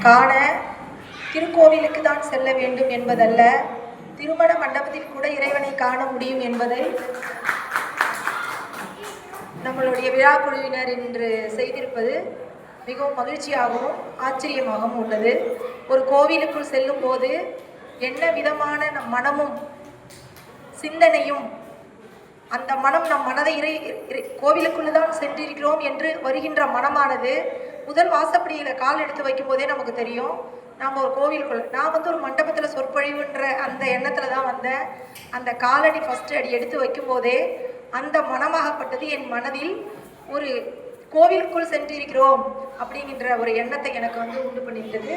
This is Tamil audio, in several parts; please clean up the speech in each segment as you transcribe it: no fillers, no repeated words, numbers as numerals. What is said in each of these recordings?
காண திருக்கோவிலுக்கு தான் செல்ல வேண்டும் என்பதல்ல, திருமண மண்டபத்தில் கூட இறைவனை காண முடியும் என்பதை நம்மளுடைய விழா குழுவினர் இன்று செய்திருப்பது மிகவும் மகிழ்ச்சியாகவும் ஆச்சரியமாகவும் உள்ளது. ஒரு கோவிலுக்குள் செல்லும் போது என்ன விதமான நம் மனமும் சிந்தனையும், அந்த மனம் நம் மனதை கோவிலுக்குள்ள தான் சென்றிருக்கிறோம் என்று வருகின்ற மனமானது முதல் வாசப்படியில் கால் எடுத்து வைக்கும் போதே நமக்கு தெரியும். நாம் ஒரு கோவிலுக்குள்ள, நான் ஒரு மண்டபத்தில் சொற்பொழிவுன்ற அந்த எண்ணத்தில் தான் வந்தேன். அந்த காலடி ஃபஸ்ட்டு அடி எடுத்து வைக்கும் போதே அந்த மனமாகப்பட்டது என் மனதில் ஒரு கோவிலுக்குள் சென்றிருக்கிறோம் அப்படிங்கிற ஒரு எண்ணத்தை எனக்கு உண்டு பண்ணிவிட்டது.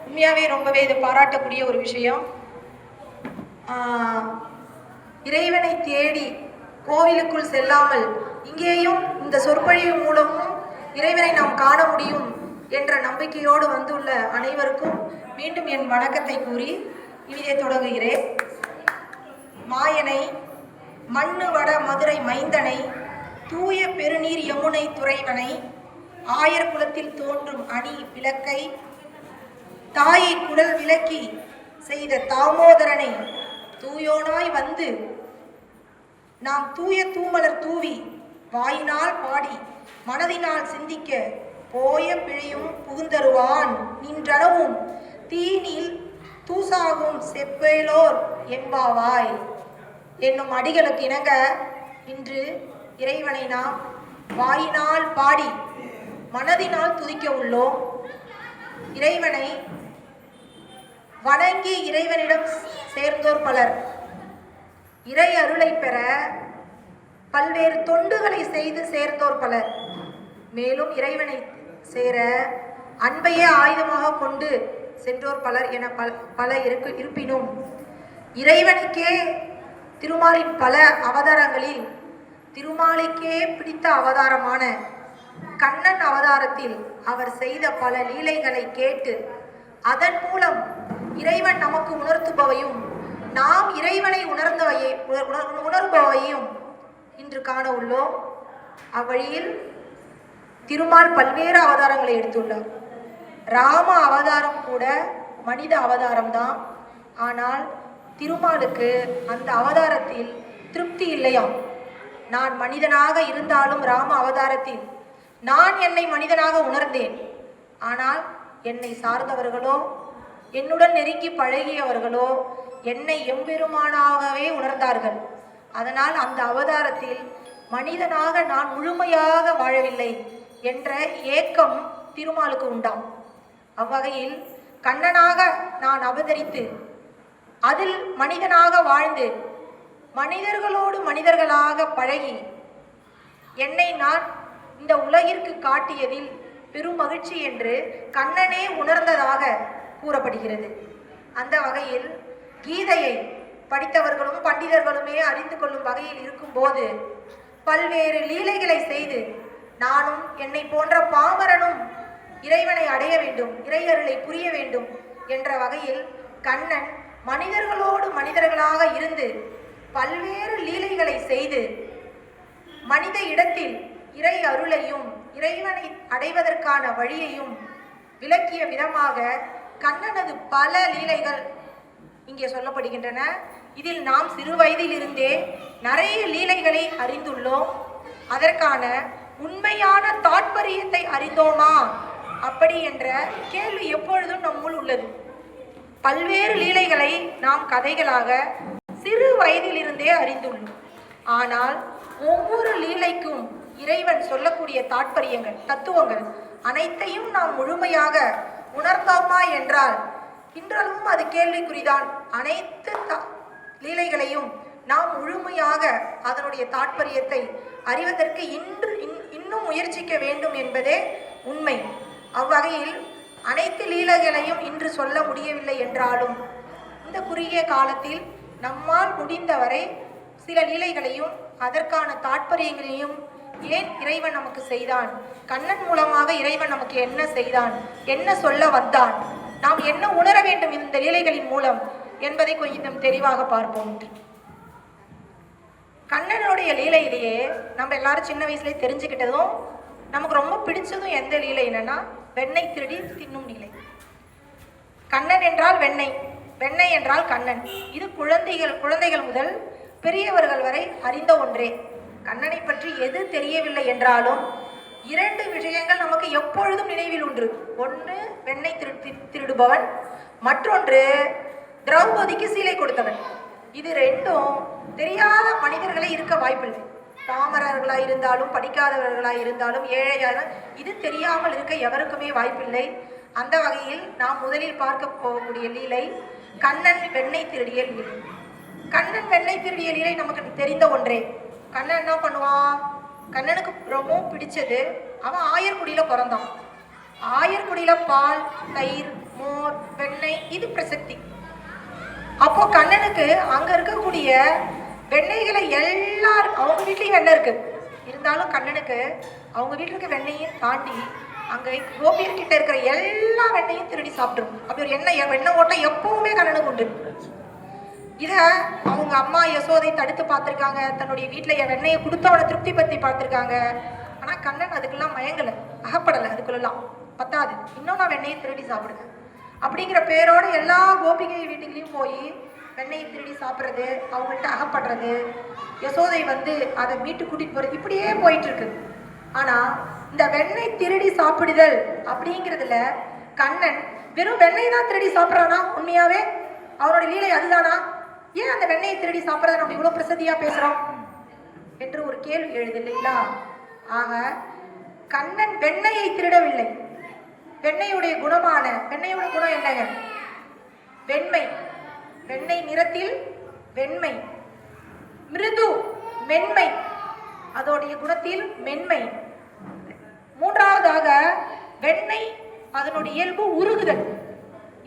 உண்மையாகவே ரொம்பவே இதை பாராட்டக்கூடிய ஒரு விஷயம். இறைவனை தேடி கோவிலுக்குள் செல்லாமல் இங்கேயும் இந்த சொற்பொழிவு மூலமும் இறைவனை நாம் காண முடியும் என்ற நம்பிக்கையோடு வந்துள்ள அனைவருக்கும் மீண்டும் என் வணக்கத்தை கூறி இனிதே தொடங்குகிறேன். மாயனை, மண்ணு வட மதுரை மைந்தனை, தூய பெருநீர் யமுனை துறைவனை, ஆயர் குலத்தில் தோன்றும் அணி விளக்கை, தாயை குடல் விளக்கி செய்த தாமோதரனை, தூயோனாய் வந்து நாம் தூய தூமலர் தூவி வாயினால் பாடி மனதினால் சிந்திக்க போய பிழையும் புகுந்தருவான் நின்றனவும் தீனில் தூசாகும் செப்பேலோர் எம்பாவாய் என்னும் அடிகளுக்கு இணங்க இன்று இறைவனை நாம் வாயினால் பாடி மனதினால் துதிக்க உள்ளோம். இறைவனை வணங்கி இறைவனிடம் சேர்ந்தோர் பலர், இறை அருளை பெற பல்வேறு தொண்டுகளை செய்து சேர்ந்தோர் பலர், மேலும் இறைவனை சேர அன்பையே ஆயுதமாக கொண்டு சென்றோர் பலர் என பல இருப்பினும் இறைவனுக்கே திருமாலின் பல அவதாரங்களில் திருமாலுக்கே பிடித்த அவதாரமான கண்ணன் அவதாரத்தில் அவர் செய்த பல லீலைகளை கேட்டு அதன் மூலம் இறைவன் நமக்கு உணர்த்துபவையும் நாம் இறைவனை உணர்பவையும் இன்று காண உள்ளோம். அவ்வழியில் திருமால் பல்வேறு அவதாரங்களை எடுத்துள்ளார். ராம அவதாரம் கூட மனித அவதாரம்தான். ஆனால் திருமாலுக்கு அந்த அவதாரத்தில் திருப்தி இல்லையாம். நான் மனிதனாக இருந்தாலும் ராம அவதாரத்தில் நான் என்னை மனிதனாக உணர்ந்தேன். ஆனால் என்னை சார்ந்தவர்களோ என்னுடன் நெருங்கி பழகியவர்களோ என்னை எம்பெருமானாகவே உணர்ந்தார்கள். அதனால் அந்த அவதாரத்தில் மனிதனாக நான் முழுமையாக வாழவில்லை என்ற ஏக்கம் திருமாலுக்கு உண்டாம். அவ்வகையில் கண்ணனாக நான் அவதரித்து அதில் மனிதனாக வாழ்ந்து மனிதர்களோடு மனிதர்களாக பழகி என்னை நான் இந்த உலகிற்கு காட்டியதில் பெரும் மகிழ்ச்சி என்று கண்ணனே உணர்ந்ததாக கூறப்படுகிறது. அந்த வகையில் கீதையை படித்தவர்களும் பண்டிதர்களுமே அறிந்து கொள்ளும் வகையில் இருக்கும்போது பல்வேறு லீலைகளை செய்து நானும் என்னை போன்ற பாமரனும் இறைவனை அடைய வேண்டும், இறையருளை புரிய வேண்டும் என்ற வகையில் கண்ணன் மனிதர்களோடு மனிதர்களாக இருந்து பல்வேறு லீலைகளை செய்து மனித இடத்தில் இறை அருளையும் இறைவனை அடைவதற்கான வழியையும் விளக்கிய விதமாக கண்ணனது பல லீலைகள் இங்கே சொல்லப்படுகின்றன. இதில் நாம் சிறு வயதிலிருந்தே நிறைய லீலைகளை அறிந்துள்ளோம். அதற்கான உண்மையான தாற்பயத்தை அறிந்தோமா அப்படி என்ற கேள்வி எப்பொழுதும் நம்முள் உள்ளது. பல்வேறு லீலைகளை நாம் கதைகளாக சிறு வயதிலிருந்தே அறிந்துள்ளோம். ஆனால் ஒவ்வொரு லீலைக்கும் இறைவன் சொல்லக்கூடிய தாற்பயங்கள், தத்துவங்கள் அனைத்தையும் நாம் முழுமையாக உணர்ந்தோமா என்றால் இன்றளவும் அது கேள்விக்குறிதான். அனைத்து லீலைகளையும் நாம் முழுமையாக அதனுடைய தாற்பயத்தை அறிவதற்கு இன்னும் முயற்சிக்க வேண்டும் என்பதே உண்மை. அவ்வகையில் அனைத்து லீலைகளையும் இன்று சொல்ல முடியவில்லை என்றாலும் இந்த குறுகிய காலத்தில் நம்மால் முடிந்தவரை சில லீலைகளையும் அதற்கான தாற்பயங்களையும், ஏன் இறைவன் நமக்கு செய்தான், கண்ணன் மூலமாக இறைவன் நமக்கு என்ன செய்தான், என்ன சொல்ல வந்தான், நாம் என்ன உணர வேண்டும் இந்த லீலைகளின் மூலம் என்பதை கொஞ்சம் தெளிவாக பார்ப்போம். கண்ணனுடைய லீலையிலேயே நம்ம எல்லாரும் சின்ன வயசுலேயே தெரிஞ்சுக்கிட்டதும் நமக்கு ரொம்ப பிடிச்சதும் எந்த லீலை என்னன்னா வெண்ணெய் திருடி தின்னும் லீலை. கண்ணன் என்றால் வெண்ணெய், வெண்ணெய் என்றால் கண்ணன். இது குழந்தைகள் முதல் பெரியவர்கள் வரை அறிந்த ஒன்றே. கண்ணனை பற்றி எது தெரியவில்லை என்றாலும் 2 விஷயங்கள் நமக்கு எப்பொழுதும் நினைவில் உண்டு. ஒன்று வெண்ணெய் திருடுபவன், மற்றொன்று திரௌபதிக்கு சீலை கொடுத்தவன். இது 2ம் தெரியாத மனிதர்களே இருக்க வாய்ப்பில்லை. பாமரர்களாக இருந்தாலும் படிக்காதவர்களாக இருந்தாலும் ஏழையாக இது தெரியாமல் இருக்க எவருக்குமே வாய்ப்பில்லை. அந்த வகையில் நாம் முதலில் பார்க்க போகக்கூடிய லீலை கண்ணன் வெண்ணெய் திருடிய லீலை. கண்ணன் வெண்ணெய் திருடிய லீலை நமக்கு தெரிந்த ஒன்றே. கண்ணன் என்ன பண்ணுவான்? கண்ணனுக்கு ரொம்பவும் பிடிச்சது, அவன் ஆயர்குடியில பிறந்தான். ஆயர்குடியில பால், தயிர், மோர், வெண்ணெய் இது பிரசக்தி. அப்போ கண்ணனுக்கு அங்க இருக்கக்கூடிய வெண்ணெய்களை எல்லாரும் அவங்க வீட்லயும் வெண்ணெய் இருக்கு, இருந்தாலும் கண்ணனுக்கு அவங்க வீட்டில் இருக்க வெண்ணெயும் தாண்டி அங்கே கோபியர்கிட்ட இருக்கிற எல்லா வெண்ணையும் திருடி சாப்பிட்ரும். அப்படி ஒரு வெண்ணெய் ஓட்டம் எப்பவுமே கண்ணனுக்கு உண்டு. இதை அவங்க அம்மா யசோதை தடுத்து பார்த்துருக்காங்க. தன்னுடைய வீட்டில் என் வெண்ணையை கொடுத்தவனை திருப்தி பற்றி பார்த்துருக்காங்க. ஆனால் கண்ணன் அதுக்கெல்லாம் மயங்கலை, அகப்படலை. அதுக்குள்ளெல்லாம் பத்தாது, இன்னும் நான் வெண்ணையை திருடி சாப்பிடுவேன் அப்படிங்கிற பேரோடு எல்லா கோபிகை வீட்டுக்குலையும் போய் வெண்ணெயை திருடி சாப்பிட்றது, அவங்கள்ட்ட அகப்படுறது, யசோதை அதை மீட்டு கூட்டிகிட்டு போகிறது, இப்படியே போயிட்டு இருக்கு. ஆனால் இந்த வெண்ணெய் திருடி சாப்பிடுதல் அப்படிங்கிறதுல கண்ணன் வெறும் வெண்ணெய் தான் திருடி சாப்பிட்றானா? உண்மையாவே அவரோட லீலை அதுதானா? ஏன் அந்த வெண்ணெயை திருடி சாப்பிட்றத நம்ம இவ்வளோ பிரசித்தியாக பேசுகிறோம் என்று ஒரு கேள்வி எழுது இல்லைங்களா? ஆக கண்ணன் வெண்ணெயை திருடவில்லை. வெண்ணெயுடைய குணமான வெண்ணெயோட குணம் என்னங்க? வெண்மை, வெண்ணெய் நிறத்தில் வெண்மை, மிருது மென்மை, அதோடைய குணத்தில் மென்மை. மூன்றாவதாக வெண்ணெய் அதனுடைய இயல்பு உருகுதல்.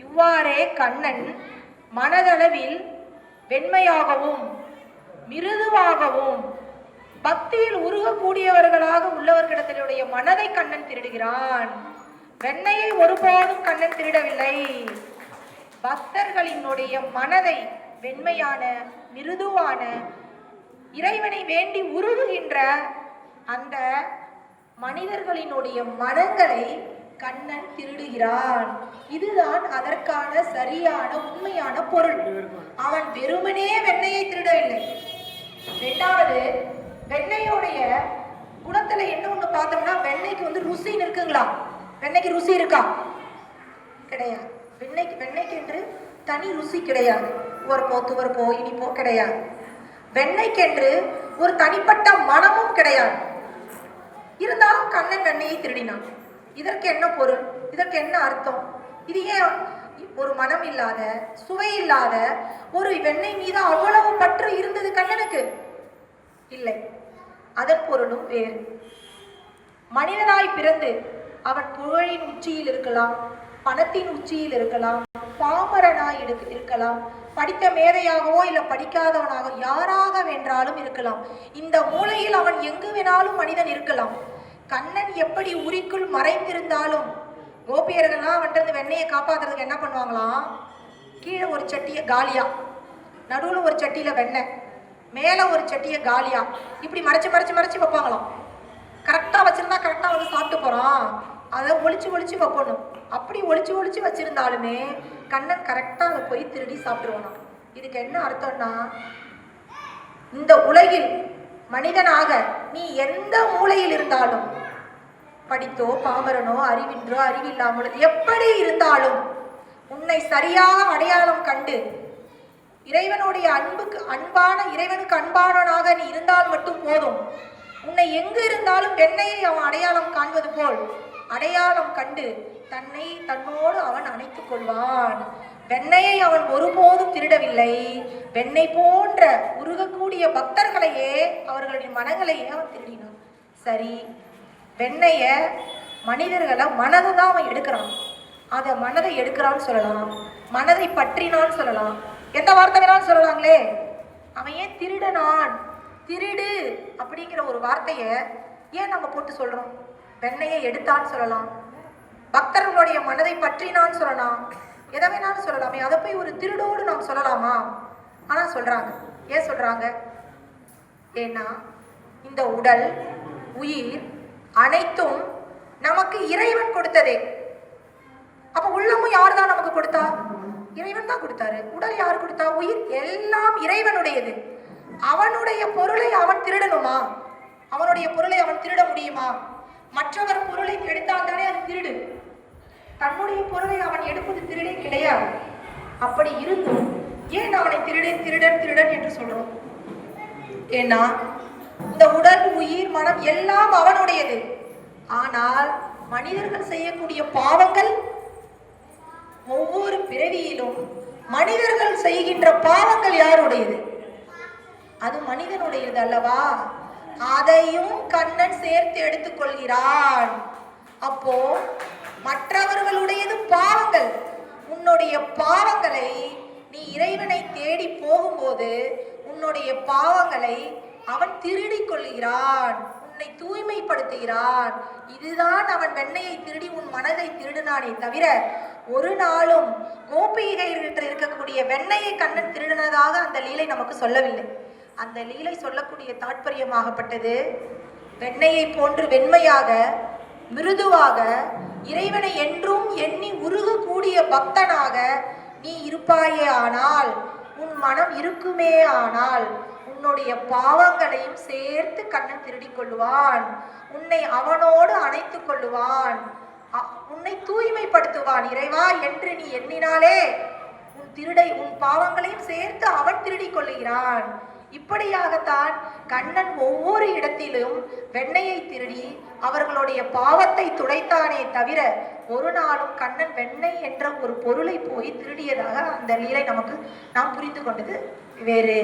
இவ்வாறே கண்ணன் மனதளவில் வெண்மையாகவும் மிருதுவாகவும் பக்தியில் உருகக்கூடியவர்களாக உள்ளவர்களிடத்தினுடைய மனதை கண்ணன் திருடுகிறான். வெண்ணையை ஒருபோதும் கண்ணன் திருடவில்லை. பக்தர்களினுடைய மனதை வெண்மையான மிருதுவான இறைவனை வேண்டி உருகுகின்ற அந்த மனிதர்களினுடைய மனங்களை கண்ணன் திருடுகிறான். இதுதான் அதற்கான சரியான உண்மையான பொருள். அவன் வெறுமனே வெண்ணையை திருடவில்லை. இரண்டாவது, வெண்ணையோடைய குணத்துல என்ன ஒண்ணு பார்த்தோம்னா, வெண்ணைக்கு ருசின்னு இருக்குங்களா? வெண்ணைக்கு ருசி இருக்கா? கிடையாது. வெண்ணைக்கு என்று தனி ருசி கிடையாது. உவர்ப்போ துவர்ப்போ இனிப்போ கிடையாது. வெண்ணைக்கென்று ஒரு தனிப்பட்ட மனமும் கிடையாது. இருந்தாலும் கண்ணன் வெண்ணையை திருடினான். இதற்கு என்ன பொருள்? இதற்கு என்ன அர்த்தம்? இது ஏன் ஒரு மனம் இல்லாத சுவை இல்லாத ஒரு வெண்ணெய் மீது அவ்வளவு பற்று இருந்தது கண்ணனுக்கு? இல்லை, அதன் பொருளும் வேறு. மனிதனாய் பிறந்து அவன் புகழின் உச்சியில் இருக்கலாம், பணத்தின் உச்சியில் இருக்கலாம், பாமரனாய் இருக்கலாம், படித்த மேதையாகவோ இல்லை படிக்காதவனாக யாராக வென்றாலும் இருக்கலாம். இந்த மூலையில் அவன் எங்கு வேணாலும் மனிதன் இருக்கலாம். கண்ணன் எப்படி உரிக்குள் மறைந்திருந்தாலும் கோபியர்கள்லாம் அவன்கிட்ட வெண்ணையை காப்பாற்றுறதுக்கு என்ன பண்ணுவாங்களாம்? கீழே ஒரு சட்டியை காலியா, நடுவில் ஒரு சட்டியில் வெண்ணெய், மேலே ஒரு சட்டியை காலியா, இப்படி மறைச்சு மறைச்சு மறைச்சு வைப்பாங்களாம். கரெக்டாக வச்சுருந்தா கரெக்டாக சாப்பிட்டு போகிறான், அதை ஒளிச்சு ஒளிச்சு வைக்கணும். அப்படி ஒளிச்சு ஒளிச்சு வச்சிருந்தாலுமே கண்ணன் கரெக்டாக அதை போய் திருடி சாப்பிடுவானாம். இதுக்கு என்ன அர்த்தம்னா, இந்த உலகில் மனிதனாக நீ எந்த மூலையில் இருந்தாலும், படித்தோ பாமரனோ அறிவின்றோ அறிவில்லாமலோ எப்படி இருந்தாலும், உன்னை சரியாக அடையாளம் கண்டு இறைவனுடைய இறைவனுக்கு அன்பானவனாக நீ இருந்தால் மட்டும் போதும். உன்னை எங்கு இருந்தாலும் வெண்ணையை அவன் அடையாளம் காண்பது போல் அடையாளம் கண்டு தன்னை தன்னோடு அவன் அணைத்துக் கொள்வான். வெண்ணையை அவன் ஒருபோதும் திருடவில்லை. வெண்ணெய் போன்ற உருகக்கூடிய பக்தர்களையே, அவர்களின் மனங்களையே அவன் திருடினான். சரி, வெண்ணைய மனிதர்களை மனதை தான் அவன் எடுக்கிறான். அதை மனதை எடுக்கிறான்னு சொல்லலாம், மனதை பற்றினான்னு சொல்லலாம், எந்த வார்த்தை வேணாலும் சொல்லலாங்களே. அவன் ஏன் திருடனான்? திருடு அப்படிங்கிற ஒரு வார்த்தையை ஏன் நம்ம போட்டு சொல்றோம்? வெண்ணையை எடுத்தான்னு சொல்லலாம், பக்தர்களுடைய மனதை பற்றினான்னு சொல்லலாம், எதை வேணாலும் சொல்லலாமே. அதை போய் ஒரு திருடோடு நாம் சொல்லலாமா? ஆனால் சொல்றாங்க. ஏன் சொல்றாங்க? ஏன்னா இந்த உடல் உயிர் அனைத்தும் நமக்கு இறைவன் கொடுத்ததே. அப்ப உள்ளமும் யார் தான் நமக்கு கொடுத்தா? இறைவன் தான் கொடுத்தாரு. உடல் யார் கொடுத்தா? உயிர். எல்லாம் இறைவனுடையது. அவனுடைய பொருளை அவன் திருடணுமா? அவனுடைய பொருளை அவன் திருட முடியுமா? மற்றவர் பொருளை எடுத்தால் தானே அது திருடு. தன்னுடைய பொருளை அவன் எடுப்பது திருடே கிடையாது. அப்படி இருந்தும் ஏன் அவனை திருடன் திருடன் திருடன் என்று சொல்றோம்? ஏன்னா இந்த உடல், உயிர், மனம் எல்லாம் அவனுடையது. ஆனால் மனிதர்கள் செய்யக்கூடிய பாவங்கள், ஒவ்வொரு பிறவியிலும் மனிதர்கள் செய்கின்ற பாவங்கள் யாருடையது? அது மனிதனுடையது அல்லவா? அதையும் கண்ணன் சேர்த்து எடுத்துக்கொள்கிறான். அப்போ மற்றவர்களுடையது பாவங்கள். உன்னுடைய பாவங்களை நீ இறைவனை தேடி போகும்போது உன்னுடைய பாவங்களை அவன் திருடி கொள்கிறான், உன்னை தூய்மைப்படுத்துகிறான். இதுதான் அவன் வெண்ணையை திருடி உன் மனதை திருடினானே தவிர ஒரு நாளும் கோபிகைகளில் இருக்கக்கூடிய வெண்ணையை கண்ணன் திருடினதாக அந்த லீலை நமக்கு சொல்லவில்லை. அந்த லீலை சொல்லக்கூடிய தாற்பயமாகப்பட்டது, வெண்ணையை போன்று வெண்மையாக மிருதுவாக இறைவனை என்றும் எண்ணி உருகக்கூடிய பக்தனாக நீ இருப்பாயே ஆனால், உன் மனம் இருக்குமே ஆனால், உன்னுடைய பாவங்களையும் சேர்த்து கண்ணன் திருடி கொள்ளுவான். உன்னை அவனோடு அணைத்துக் கொள்ளுவான், உன்னை தூய்மைப்படுத்துவான். இறைவா என்று நீ எண்ணினாலே உன் பாவங்களையும் சேர்த்து அவன் திருடி கொள்ளுகிறான். இப்படியாகத்தான் கண்ணன் ஒவ்வொரு இடத்திலும் வெண்ணையை திருடி அவர்களுடைய பாவத்தை துடைத்தானே தவிர ஒரு நாளும் கண்ணன் வெண்ணெய் என்ற ஒரு பொருளை போய் திருடியதாக அந்த லீலை நமக்கு நாம் புரிந்து கொண்டது வேறு